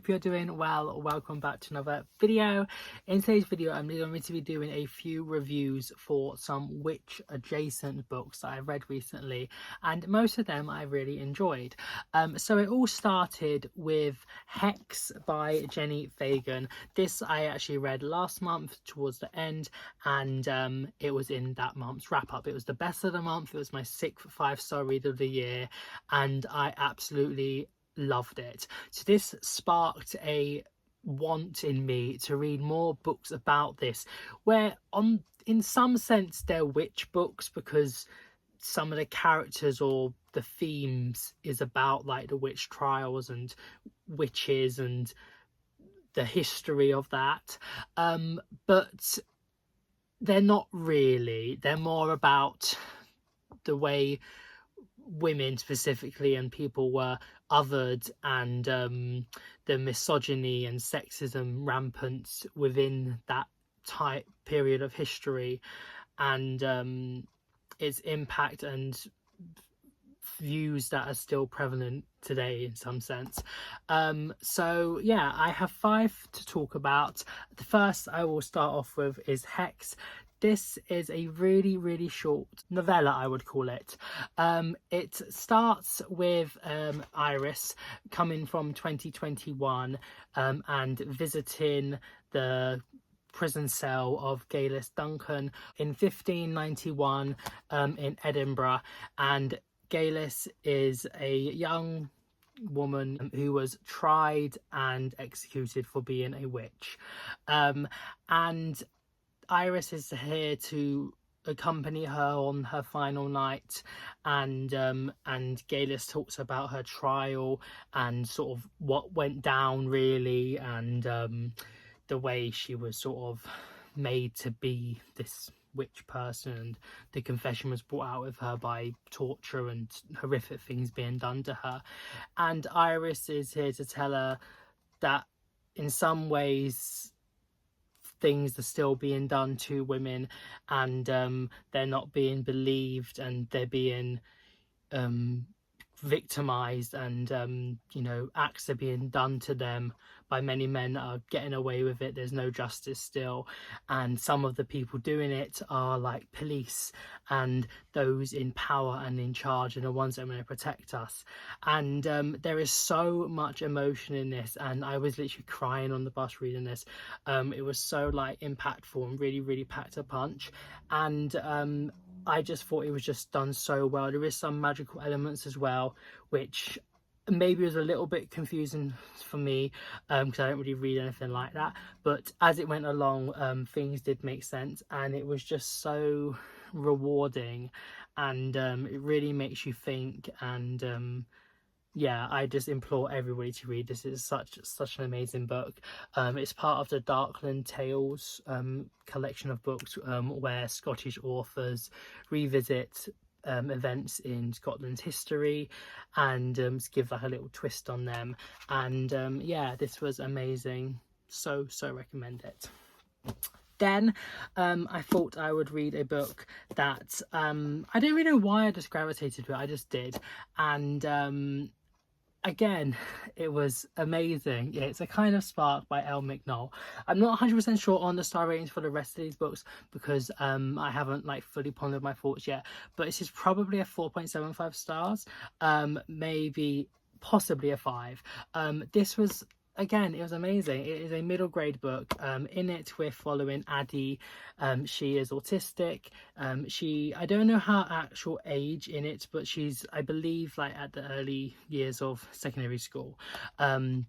hope you're doing well. Welcome back to another video. In today's video, I'm going to be doing a few reviews for some witch adjacent books that I've read recently, and most of them I really enjoyed. So it all started with Hex by Jenny Fagan. This I actually read last month towards the end, and it was in that month's wrap up. It was the best of the month. It was my 6th 5-star read of the year, and I absolutely loved it. So this sparked a want in me to read more books about this, where in some sense they're witch books, because some of the characters or the themes is about like the witch trials and witches and the history of that, but they're not really. They're more about the way women specifically and people were othered, and the misogyny and sexism rampant within that type period of history, and its impact and views that are still prevalent today in some sense. So yeah, I have 5 to talk about. The first I will start off with is Hex. This is a really short novella, I would call it. It starts with Iris coming from 2021 and visiting the prison cell of Gaelis Duncan in 1591 in Edinburgh. And Gaelis is a young woman who was tried and executed for being a witch, and Iris is here to accompany her on her final night, and Gaelis talks about her trial and sort of what went down really, and the way she was sort of made to be this witch person, and the confession was brought out of her by torture and horrific things being done to her. And Iris is here to tell her that in some ways things are still being done to women, and they're not being believed, and they're being victimized, and you know, acts are being done to them by many men that are getting away with it. There's no justice still, and some of the people doing it are like police and those in power and in charge, and the ones that are going to protect us. And there is so much emotion in this, and I was literally crying on the bus reading this. It was so like impactful and really packed a punch, and I just thought it was just done so well. There is some magical elements as well, which maybe was a little bit confusing for me, because I don't really read anything like that, but as it went along, things did make sense, and it was just so rewarding, and it really makes you think. And yeah, I just implore everybody to read this. It's such an amazing book. It's part of the Darkland Tales collection of books, where Scottish authors revisit events in Scotland's history, and give like a little twist on them. And yeah, this was amazing. So recommend it. Then I thought I would read a book that I don't really know why I just gravitated to it. I just did, and again, it was amazing. Yeah, it's A Kind of Spark by Elle McNoll. I'm not 100% sure on the star ratings for the rest of these books, because I haven't like fully pondered my thoughts yet, but this is probably a 4.75 stars, maybe possibly a 5. This was, again, it was amazing. It is a middle grade book. In it we're following Addie. She is autistic. I don't know her actual age in it, but she's, I believe, like at the early years of secondary school. And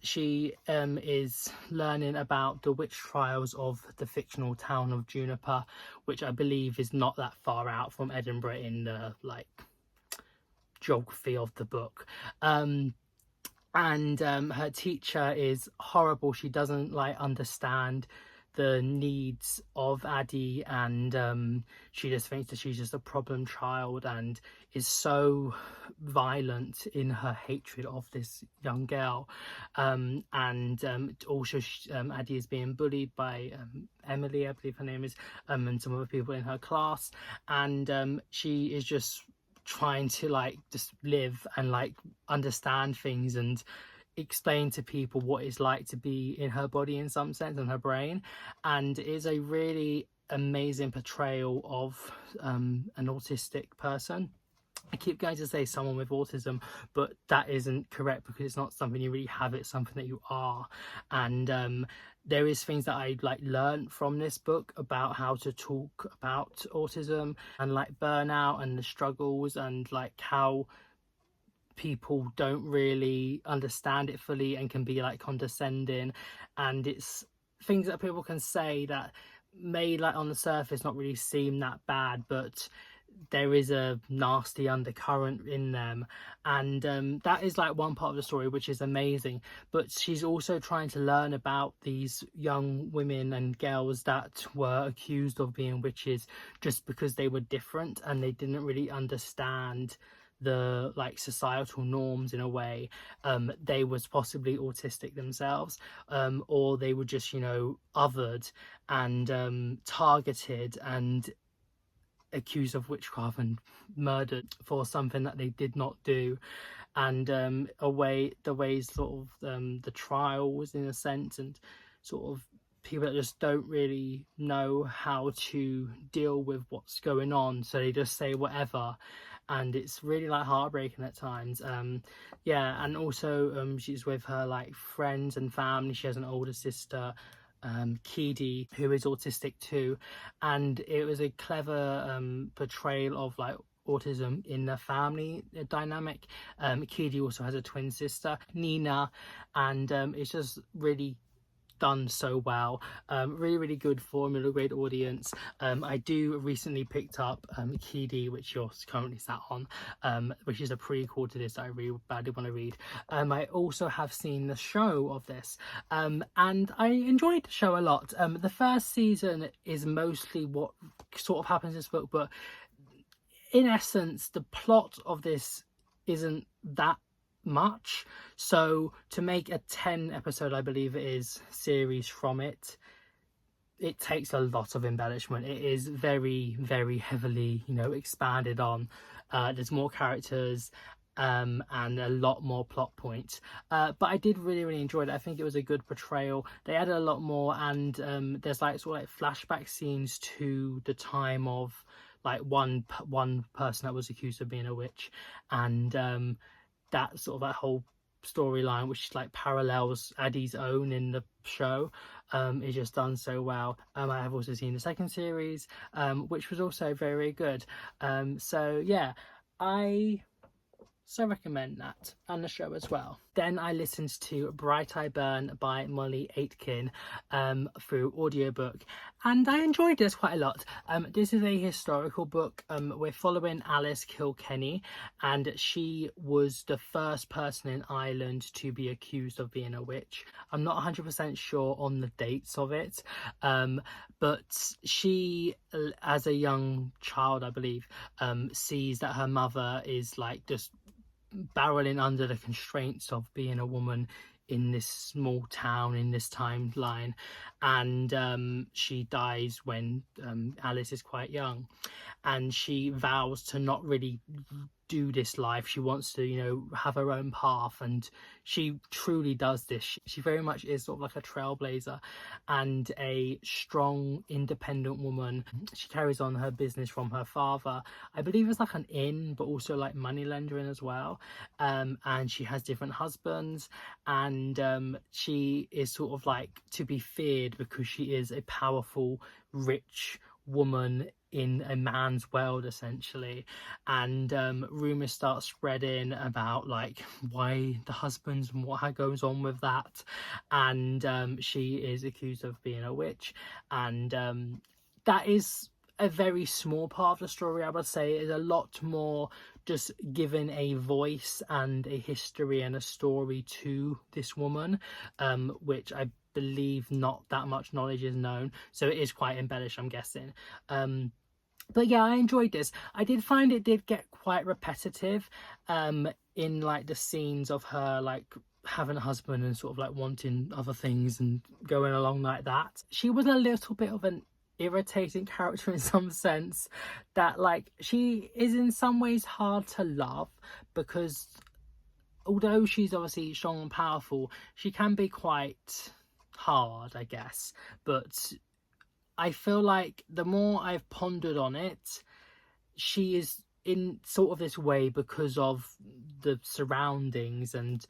she is learning about the witch trials of the fictional town of Juniper, which I believe is not that far out from Edinburgh in the like geography of the book. And her teacher is horrible. She doesn't like understand the needs of Addie, and she just thinks that she's just a problem child, and is so violent in her hatred of this young girl. And also Addie is being bullied by Emily, I believe her name is, and some other people in her class, and she is just trying to like just live and like understand things, and explain to people what it's like to be in her body in some sense, and her brain, and it is a really amazing portrayal of an autistic person. I keep going to say someone with autism, but that isn't correct because it's not something you really have, it's something that you are. And there is things that I like learned from this book about how to talk about autism and like burnout and the struggles, and like how people don't really understand it fully and can be like condescending, and it's things that people can say that may like on the surface not really seem that bad, but there is a nasty undercurrent in them. And that is like one part of the story which is amazing, but she's also trying to learn about these young women and girls that were accused of being witches just because they were different and they didn't really understand the like societal norms in a way. They was possibly autistic themselves, or they were just, you know, othered and targeted and accused of witchcraft and murdered for something that they did not do. And the ways sort of the trials in a sense, and sort of people that just don't really know how to deal with what's going on, so they just say whatever, and it's really like heartbreaking at times. Yeah, and also she's with her like friends and family. She has an older sister, Kidi, who is autistic too, and it was a clever portrayal of like autism in the family dynamic. Kidi also has a twin sister, Nina, and it's just really done so well. Really good formula, great audience. I do recently picked up Kidi, which you're currently sat on, which is a prequel to this that I really badly want to read. I also have seen the show of this, and I enjoyed the show a lot. The first season is mostly what sort of happens in this book, but in essence the plot of this isn't that much, so to make a 10 episode, I believe it is, series from it, it takes a lot of embellishment. It is very, very heavily, you know, expanded on. There's more characters and a lot more plot points, but I did really enjoy it. I think it was a good portrayal. They added a lot more, and there's like sort of like flashback scenes to the time of like one person that was accused of being a witch, and that sort of that whole storyline, which like parallels Addie's own in the show, is just done so well. I have also seen the second series, which was also very good. So yeah, I recommend that, and the show as well. Then I listened to Bright I Burn by Molly Aitken through audiobook, and I enjoyed this quite a lot. This is a historical book. We're following Alice Kilkenny, and she was the first person in Ireland to be accused of being a witch. I'm not 100% sure on the dates of it, but she, as a young child, I believe, sees that her mother is like just barreling under the constraints of being a woman in this small town in this timeline, and she dies when Alice is quite young, and she vows to not really do this life. She wants to, you know, have her own path, and she truly does this. She very much is sort of like a trailblazer and a strong, independent woman. She carries on her business from her father. I believe it's like an inn, but also like money lending as well. And she has different husbands, and she is sort of like to be feared because she is a powerful, rich woman in a man's world, essentially. And rumors start spreading about like why the husbands and what goes on with that, and she is accused of being a witch, and that is a very small part of the story. I would say is a lot more just giving a voice and a history and a story to this woman, which I believe not that much knowledge is known, so it is quite embellished, I'm guessing. But yeah, I enjoyed this. I did find it did get quite repetitive in like the scenes of her like having a husband and sort of like wanting other things and going along like that. She was a little bit of an irritating character in some sense, that like she is in some ways hard to love because although she's obviously strong and powerful, she can be quite hard, I guess. But I feel like the more I've pondered on it, she is in sort of this way because of the surroundings and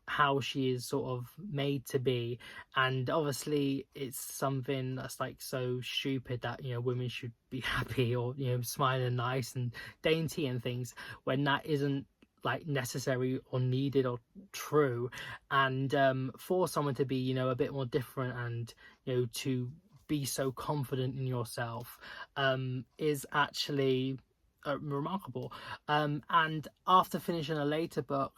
how she is sort of made to be. And obviously it's something that's like so stupid that, you know, women should be happy or, you know, smiling nice and dainty and things, when that isn't like necessary or needed or true. And for someone to be, you know, a bit more different and, you know, to be so confident in yourself is actually remarkable. And after finishing a later book,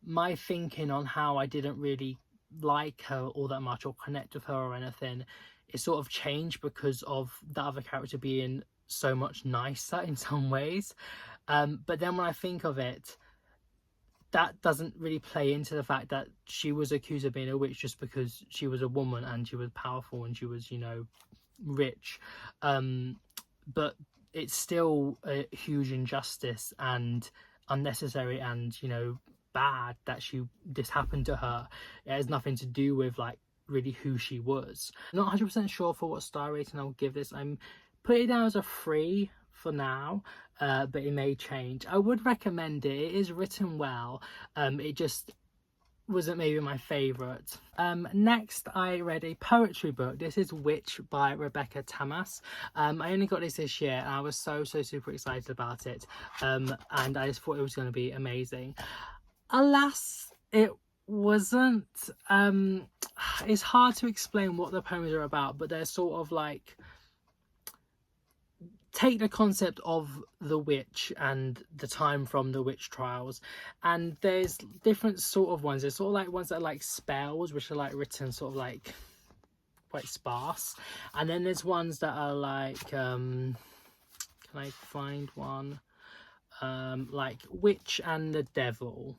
my thinking on how I didn't really like her all that much or connect with her or anything, it sort of changed because of the other character being so much nicer in some ways. But then when I think of it, that doesn't really play into the fact that she was accused of being a witch just because she was a woman and she was powerful and she was, you know, rich. But it's still a huge injustice and unnecessary and, you know, bad that this happened to her. It has nothing to do with like really who she was. I'm not 100% sure for what star rating I'll give this. I'm putting it down as a 3 for now, but it may change. I would recommend it. It is written well. It just wasn't maybe my favourite. Next I read a poetry book. This is Witch by Rebecca Tamas. I only got this year and I was so super excited about it, and I just thought it was going to be amazing. Alas, it wasn't. It's hard to explain what the poems are about, but they're sort of like, take the concept of the witch and the time from the witch trials, and there's different sort of ones. There's sort of like ones that are like spells, which are like written sort of like quite sparse, and then there's ones that are like can I find one, like witch and the devil,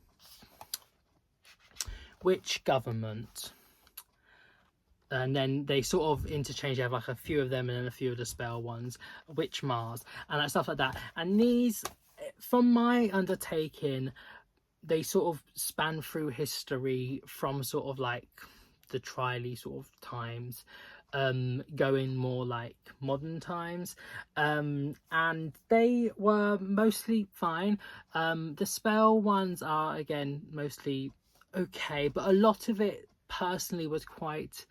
witch government, and then they sort of interchange. They have like a few of them and then a few of the spell ones, witch Mars and like stuff like that. And these, from my undertaking, they sort of span through history from sort of like the trial-y sort of times, going more like modern times, and they were mostly fine. The spell ones are again mostly okay, but a lot of it personally was quite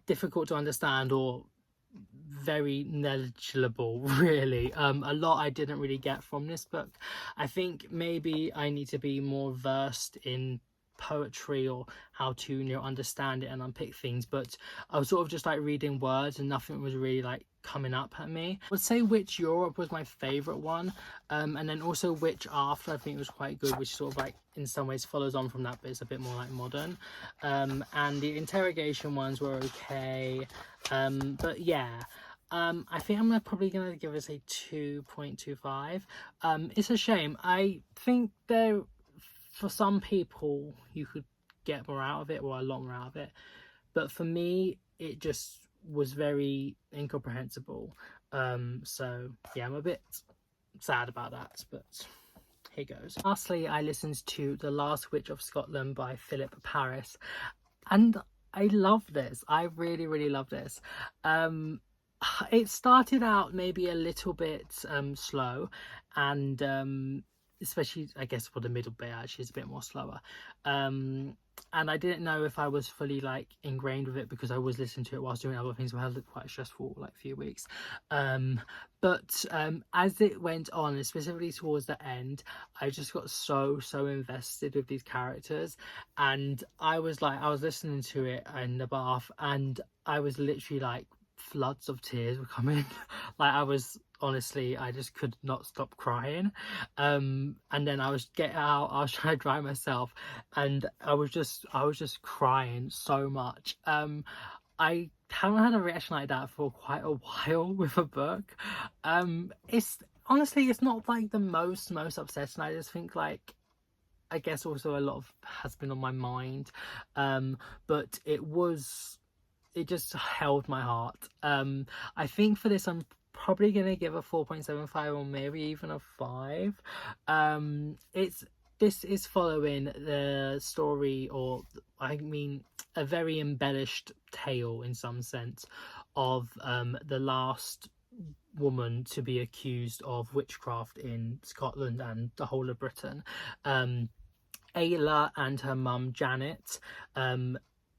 difficult to understand or very negligible, really. A lot I didn't really get from this book. I think maybe I need to be more versed in poetry or how to, you know, understand it and unpick things, but I was sort of just like reading words and nothing was really like coming up at me. I would say Witch Europe was my favorite one, and then also Witch After I think was quite good, which sort of like in some ways follows on from that, but it's a bit more like modern. And the interrogation ones were okay, but yeah, I think I'm probably gonna give this a 2.25. It's a shame. I think there, for some people you could get more out of it, or a lot more out of it, but for me it just was very incomprehensible. So yeah, I'm a bit sad about that, but here goes. Lastly, I listened to The Last Witch of Scotland by Philip Paris, and I love this. I really love this. It started out maybe a little bit slow, and especially I guess for the middle bit actually is a bit more slower, and I didn't know if I was fully like ingrained with it because I was listening to it whilst doing other things. I had quite a stressful like few weeks, but as it went on, and specifically towards the end, I just got so invested with these characters, and I was listening to it in the bath and I was literally like, floods of tears were coming. Like I was honestly, I just could not stop crying, and then I was trying to dry myself and I was just crying so much. I haven't had a reaction like that for quite a while with a book. It's honestly, it's not like the most upsetting. I just think like, I guess also a lot of has been on my mind, but it just held my heart. I think for this I'm probably gonna give a 4.75 or maybe even a 5. It's this is following the story, or I mean a very embellished tale in some sense, of the last woman to be accused of witchcraft in Scotland and the whole of Britain. Ayla and her mum Janet.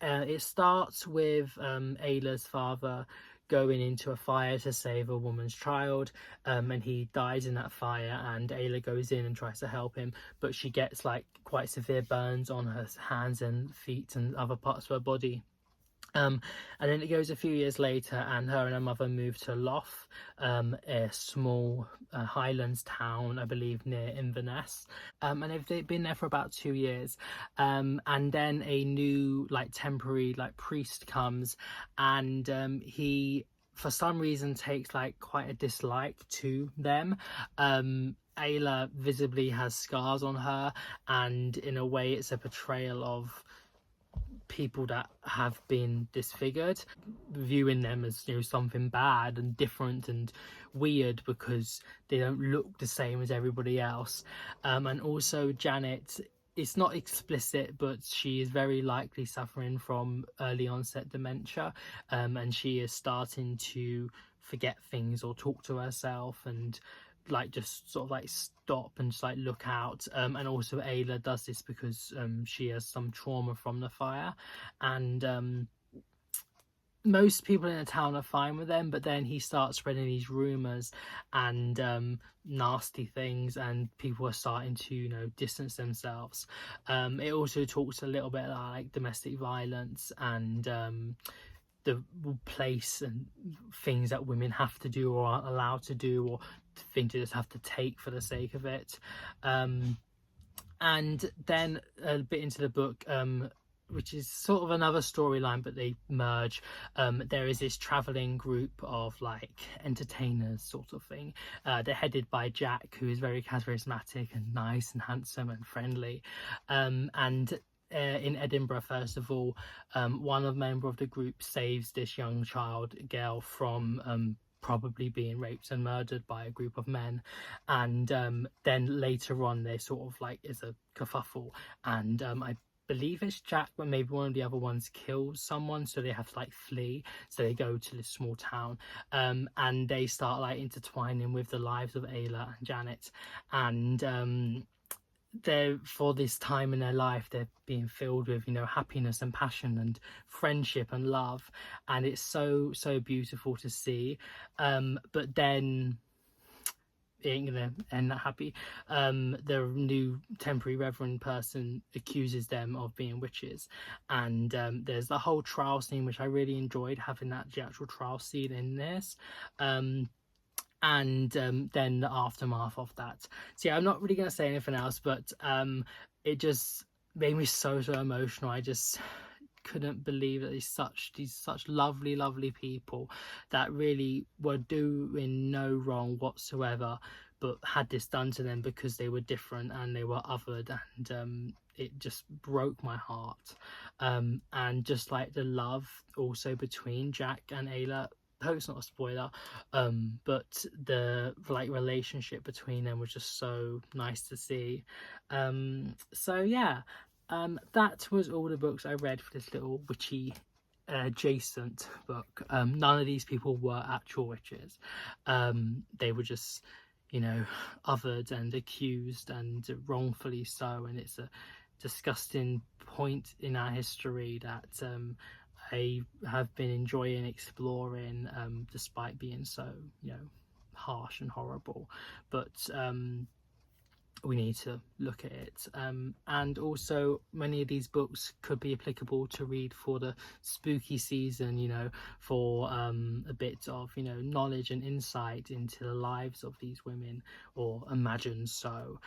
It starts with Ayla's father going into a fire to save a woman's child, and he dies in that fire, and Ayla goes in and tries to help him, but she gets like quite severe burns on her hands and feet and other parts of her body. And then it goes a few years later, and her and her mother move to Lough, a small Highlands town, I believe, near Inverness. And they've been there for about 2 years. And then a new, like, temporary, like, priest comes, and he, for some reason, takes like quite a dislike to them. Ayla visibly has scars on her, and in a way, it's a portrayal of people that have been disfigured, viewing them as, you know, something bad and different and weird because they don't look the same as everybody else. And also Janet, it's not explicit, but she is very likely suffering from early onset dementia, and she is starting to forget things or talk to herself and like just sort of like stop and just like look out. And also Ayla does this because she has some trauma from the fire, and most people in the town are fine with them, but then he starts spreading these rumors and nasty things, and people are starting to, you know, distance themselves. It also talks a little bit about like domestic violence and the place and things that women have to do or aren't allowed to do, or things you just have to take for the sake of it. And then a bit into the book, which is sort of another storyline, but they merge. There is this traveling group of like entertainers sort of thing. They're headed by Jack, who is very charismatic and nice and handsome and friendly. And in Edinburgh, first of all, one member of the group saves this young girl from probably being raped and murdered by a group of men, and then later on there sort of like is a kerfuffle, and I believe it's Jack, but maybe one of the other ones kills someone, so they have to like flee, so they go to this small town, and they start like intertwining with the lives of Ayla and Janet, and they're, for this time in their life, they're being filled with, you know, happiness and passion and friendship and love, and it's so beautiful to see. But then it ain't gonna end that happy. The new temporary reverend person accuses them of being witches, and there's the whole trial scene, which I really enjoyed, having that the actual trial scene in this. And then the aftermath of that. So yeah, I'm not really going to say anything else, but it just made me so emotional. I just couldn't believe that these such lovely people that really were doing no wrong whatsoever, but had this done to them because they were different and they were othered, and it just broke my heart. And just like the love also between Jack and Ayla, I hope it's not a spoiler, but the like relationship between them was just so nice to see. So yeah, that was all the books I read for this little witchy adjacent book. None of these people were actual witches. They were just, you know, othered and accused, and wrongfully so, and it's a disgusting point in our history that I have been enjoying exploring, despite being so, you know, harsh and horrible. But we need to look at it, and also many of these books could be applicable to read for the spooky season, you know, for a bit of, you know, knowledge and insight into the lives of these women, or imagine so.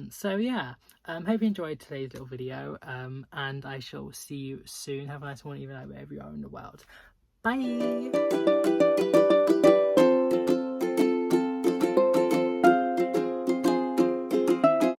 So yeah, hope you enjoyed today's little video, and I shall see you soon. Have a nice morning, even though wherever you are in the world. Bye.